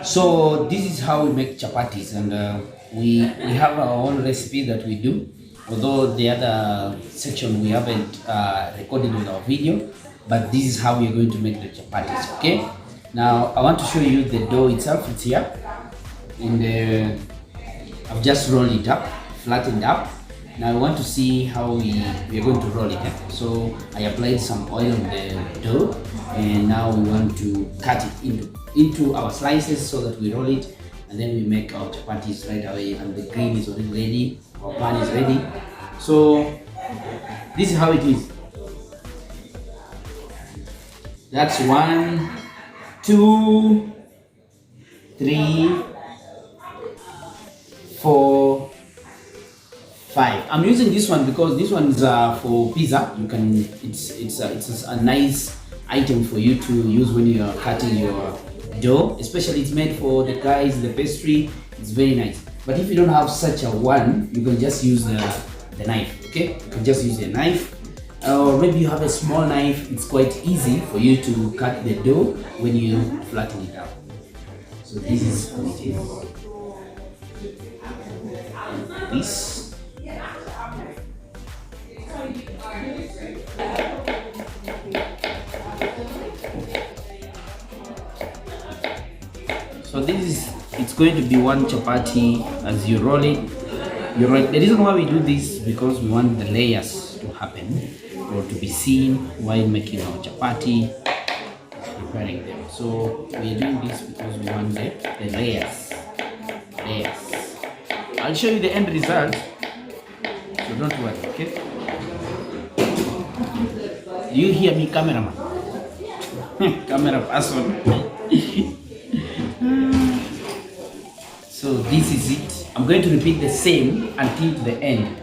So this is how we make chapatis, and we have our own recipe that we do. Although the other section we haven't recorded with our video, but this is how we are going to make the chapatis. Okay. Now I want to show you the dough itself. It's here, and I've just rolled it up, flattened up. Now I want to see how we are going to roll it. So I applied some oil on the dough, and now we want to cut it into our slices so that we roll it, and then we make our chapatis right away. And the grain is already ready, our pan is ready. So this is how it is. That's 1, 2, 3, 4, 5. I'm using this one because this one is for pizza. You can it's a nice item for you to use when you are cutting your dough, especially it's made for the guys, the pastry. It's very nice. But if you don't have such a one, you can just use the knife. Okay, you can just use a knife, or maybe you have a small knife. It's quite easy for you to cut the dough when you flatten it out. So this is how it is. This. So this is, it's going to be one chapati as you roll it. You roll it. The reason why we do this because we want the layers to happen or to be seen while making our chapati, preparing them. So we are doing this because we want the layers. I'll show you the end result, so don't worry, okay? You hear me, cameraman? Camera person. So this is it. I'm going to repeat the same until the end.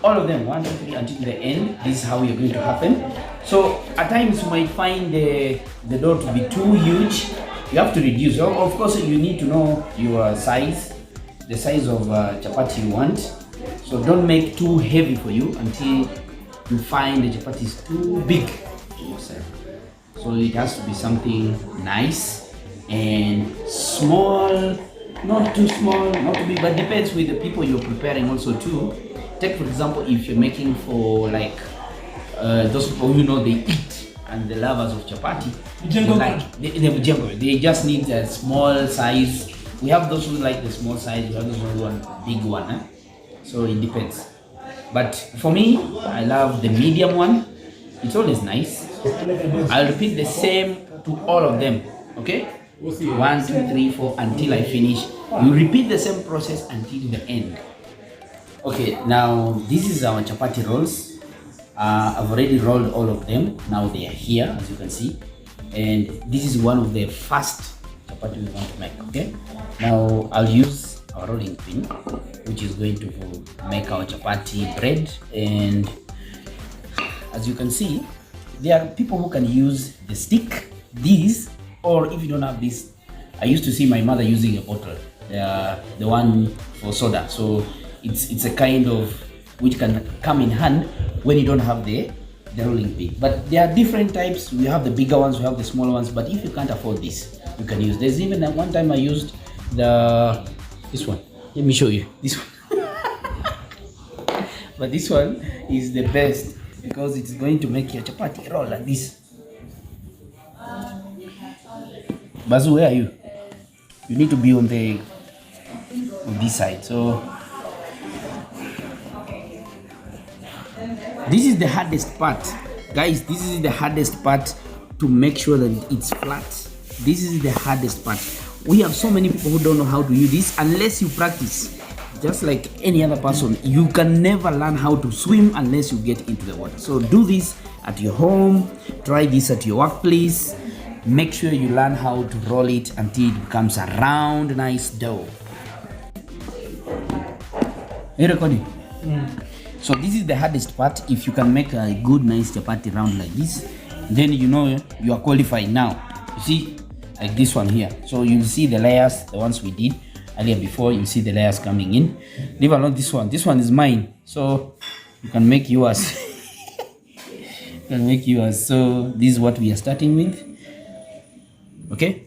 All of them, 1, 2, 3, until the end. This is how you're going to happen. So at times you might find the dough to be too huge. You have to reduce. Of course, you need to know your size, the size of chapati you want. So don't make too heavy for you until you find the chapati is too big for yourself. So it has to be something nice and small. Not too small, not too big, but depends with the people you're preparing also too. Take for example, if you're making for like those people who know they eat and the lovers of chapati, they just need a small size. We have those who like the small size, we have those who want a big one. So it depends. But for me, I love the medium one. It's always nice. I'll repeat the same to all of them, okay? 1, 2, 3, 4 until I finish. You repeat the same process until the end. Okay, now this is our chapati rolls. I've already rolled all of them. Now they are here, as you can see. And this is one of the first chapati we want to make, okay? Now I'll use our rolling pin, which is going to make our chapati bread. And as you can see, there are people who can use the stick, these, or if you don't have this, I used to see my mother using a bottle, the one for soda. So it's a kind of which can come in hand when you don't have the rolling pin. But there are different types. We have the bigger ones, we have the smaller ones. But if you can't afford this, you can use. There's even one time I used this one. Let me show you this one. But this one is the best because it's going to make your chapati roll like this. Bazu, where are you? You need to be on this side. So this is the hardest part, guys. This is the hardest part to make sure that it's flat. This is the hardest part. We have so many people who don't know how to use this unless you practice. Just like any other person, you can never learn how to swim unless you get into the water. So do this at your home. Try this at your workplace. Make sure you learn how to roll it until it becomes a round, nice dough. Are you recording? So this is the hardest part. If you can make a good, nice chapati round like this, then you know you are qualified now. You see, like this one here. So you see the layers, the ones we did earlier before. You see the layers coming in. Leave alone this one. This one is mine. So you can make yours. You can make yours. So this is what we are starting with. Okay,